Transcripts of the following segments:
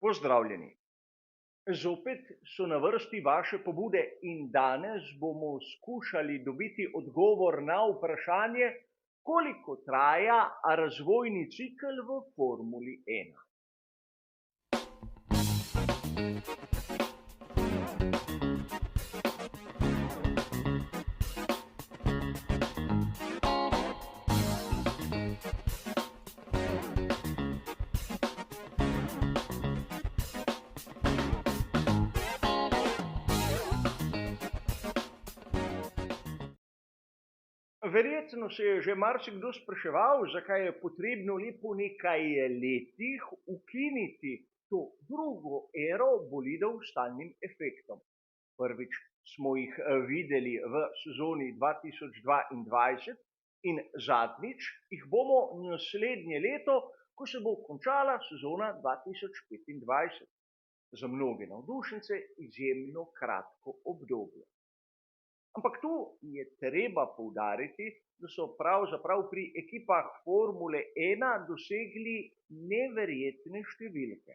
Pozdravljeni. Zopet so na vrsti vaše pobude in danes bomo skušali dobiti odgovor na vprašanje, koliko traja razvojni cikel v Formuli 1. Verjetno se je že marsikdo spraševal, zakaj je potrebno le po nekaj letih ukiniti to drugo ero bolidov s stalnim efektom. Prvič smo jih videli v sezoni 2022 in zadnjič jih bomo naslednje leto, ko se bo končala sezona 2025. Za mnoge navdušence izjemno kratko obdobje. Ampak tu je treba poudariti, da so pravzaprav pri ekipah Formule 1 dosegli neverjetne številke.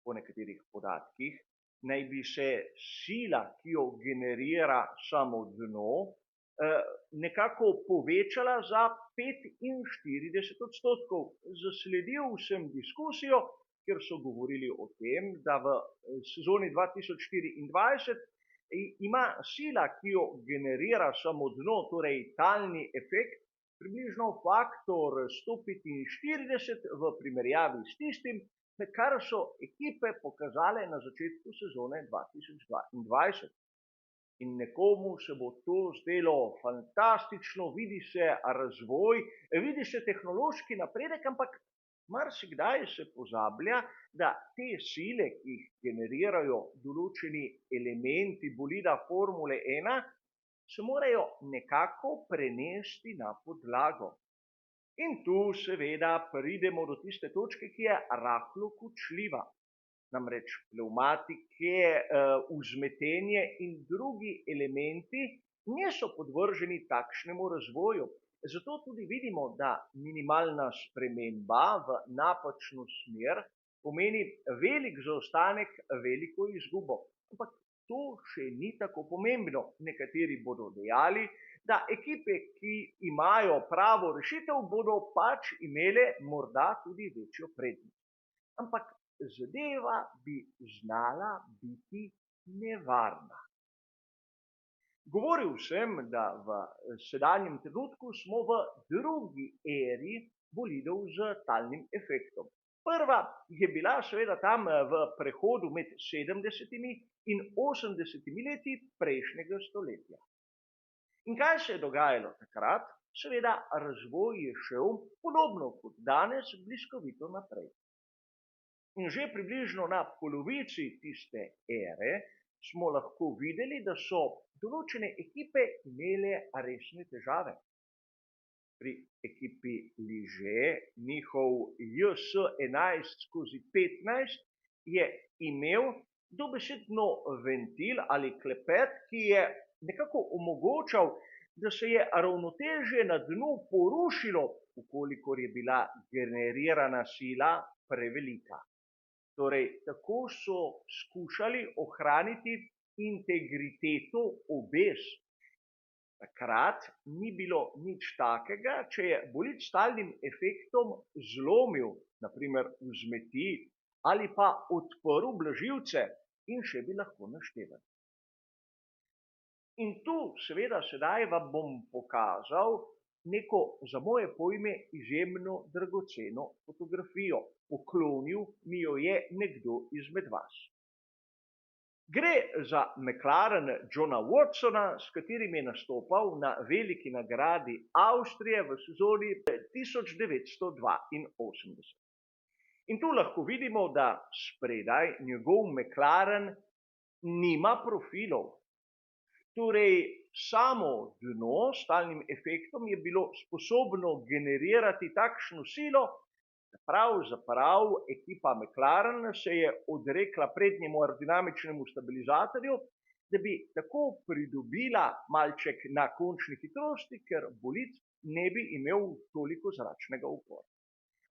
Po nekaterih podatkih naj bi se sila, ki jo generira samo dno, nekako povečala za 45%. Zasledil sem diskusijo, kjer so govorili o tem, da v sezoni 2024 ima sila, ki jo generira samo dno, torej talni efekt, približno faktor 145 v primerjavi s tistim, kar so ekipe pokazale na začetku sezone 2022. In nekomu se bo to zdelo fantastično, vidi se razvoj, vidi se tehnološki napredek, ampak marsikdaj se pozablja, da te sile, ki jih generirajo določeni elementi bolida Formule 1, se morajo nekako prenesti na podlago. In tu seveda pridemo do tiste točke, ki je rahlo kočljiva. Namreč pnevmatike, vzmetenje in drugi elementi niso podvrženi takšnemu razvoju. Zato tudi vidimo, da minimalna sprememba v napačno smer pomeni velik zaostanek, veliko izgubo. Ampak to še ni tako pomembno. Nekateri bodo dejali, da ekipe, ki imajo pravo rešitev, bodo pač imele morda tudi večjo prednost. Ampak zadeva bi znala biti nevarna. Govoril sem, da v sedanjem trenutku smo v drugi eri bolidov z talnim efektom. Prva je bila seveda tam v prehodu med 70. in 80. leti prejšnjega stoletja. In kaj se je dogajalo takrat? Seveda razvoj je šel podobno kot danes bliskovito naprej. In že približno na polovici tiste ere smo lahko videli, da so določene ekipe imele resne težave. Pri ekipi Liže, njihov JS11/15 je imel dobesedno ventil ali klepet, ki je nekako omogočal, da se je ravnotežje na dnu porušilo, ukolikor je bila generirana sila prevelika. Torej, tako so skušali ohraniti integriteto obes. Takrat ni bilo nič takega, če je bolid s talnim efektom zlomil, naprimer vzmeti, ali pa odprl blažilce in še bi lahko naštevali. In tu seveda sedaj vam bom pokazal neko, za moje pojme, izjemno dragoceno fotografijo. Poklonil mi jo je nekdo izmed vas. Gre za McLaren Johna Watsona, s katerim je nastopal na veliki nagradi Avstrije v sezoni 1982. In tu lahko vidimo, da spredaj njegov McLaren nima profilov. Torej, samo dno s talnim efektom je bilo sposobno generirati takšno silo, da pravzaprav ekipa McLaren se je odrekla prednjemu aerodinamičnemu stabilizatorju, da bi tako pridobila malček na končni hitrosti, ker bolid ne bi imel toliko zračnega upora.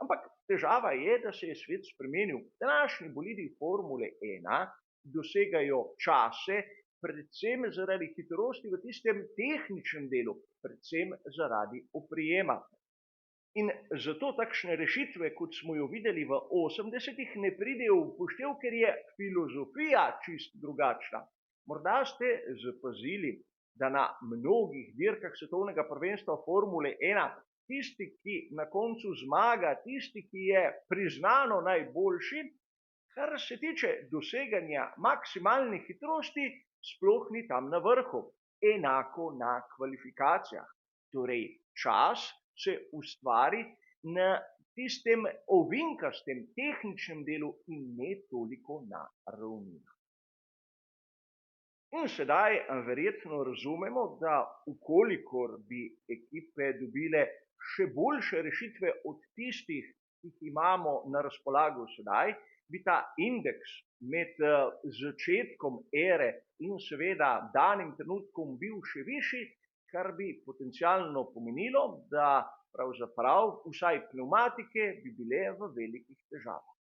Ampak težava je, da se je svet spremenil. Današnji bolidi Formule 1 dosegajo čase, predvsem zaradi hitrosti v tistem tehničnem delu, predvsem zaradi oprijema. In zato takšne rešitve, kot smo jo videli v 80-ih, ne pridejo v upoštev, ker je filozofija čist drugačna. Morda ste zapazili, da na mnogih dirkah svetovnega prvenstva Formule 1 tisti, ki na koncu zmaga, tisti, ki je priznano najboljši, kar se tiče doseganja maksimalne hitrosti, sploh ni tam na vrhu. Enako na kvalifikacijah. Torej, čas se ustvari na tistem ovinkastem tehničnem delu in ne toliko na ravninah. In sedaj verjetno razumemo, da ukolikor bi ekipe dobile še boljše rešitve od tistih, ki jih imamo na razpolago sedaj, bi ta indeks med začetkom ere in seveda danim trenutkom bil še višji, kar bi potencialno pomenilo, da pravzaprav vsaj pnevmatike bi bile v velikih težavah.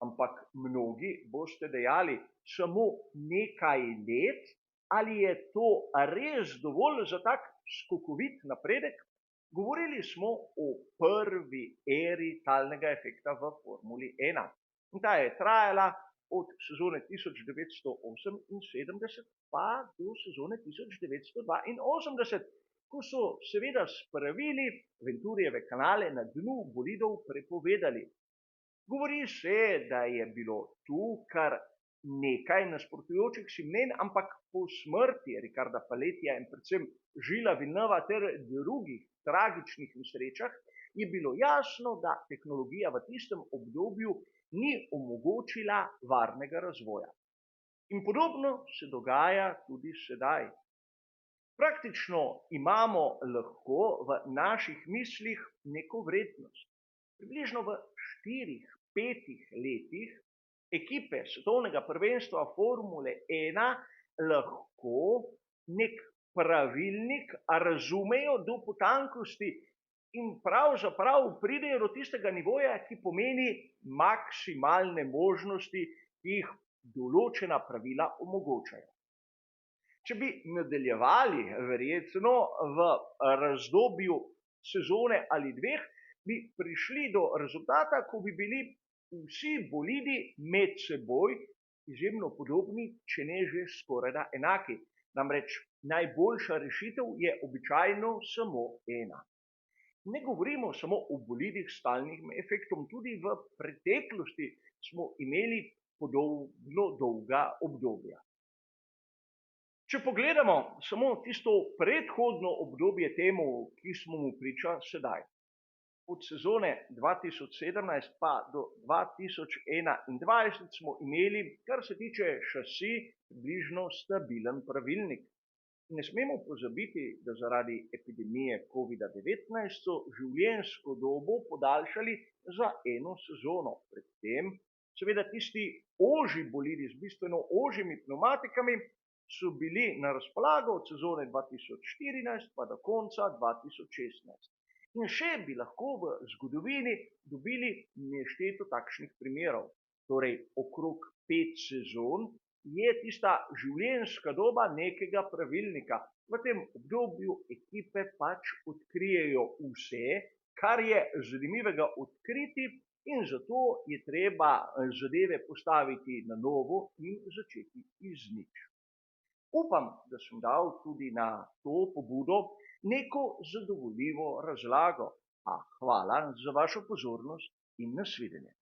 Ampak mnogi boste dejali, samo nekaj let, ali je to res dovolj za tak skokovit napredek? Govorili smo o prvi eri talnega efekta v Formuli 1. In ta je trajala od sezone 1978 pa do sezone 1982, ko so seveda spravili Venturijeve kanale na dnu bolidov prepovedali. Govori se, da je bilo tu kar nekaj nasprotujočih si mnenj, ampak po smrti Ricarda Paletija in predvsem Gilesa Villeneuva ter drugih tragičnih nesrečah je bilo jasno, da tehnologija v tistem obdobju ni omogočila varnega razvoja. In podobno se dogaja tudi sedaj. Praktično imamo lahko v naših mislih neko vrednost. Približno v 4-5 letih ekipe svetovnega prvenstva Formule 1 lahko nek pravilnik razumejo do potankosti in pravzaprav pridejo do tistega nivoja, ki pomeni maksimalne možnosti, ki jih določena pravila omogočajo. Če bi nadaljevali verjetno v razdobju sezone ali dveh, bi prišli do rezultata, ko bi bili vsi bolidi med seboj izjemno podobni, če ne že skorajda enaki. Namreč najboljša rešitev je običajno samo ena. Ne govorimo samo o bolidih s talnim efektom, tudi v preteklosti smo imeli podobno dolga obdobja. Če pogledamo samo tisto predhodno obdobje temu, ki smo mu priča sedaj. Od sezone 2017 pa do 2021 smo imeli, kar se tiče šasi, približno stabilen pravilnik. Ne smemo pozabiti, da zaradi epidemije COVID-19 so življenjsko dobo podaljšali za eno sezono. Predtem, seveda tisti ožji bolidi z bistveno ožjimi pneumatikami so bili na razpolago od sezone 2014 pa do konca 2016. In še bi lahko v zgodovini dobili nešteto takšnih primerov. Torej, okrog 5 sezon je tista življenjska doba nekega pravilnika. V tem obdobju ekipe pač odkrijejo vse, kar je zanimivega odkriti, in zato je treba zadeve postaviti na novo in začeti iz nič. Upam, da sem dal tudi na to pobudo neko zadovoljivo razlago. Hvala za vašo pozornost in nasvidenje.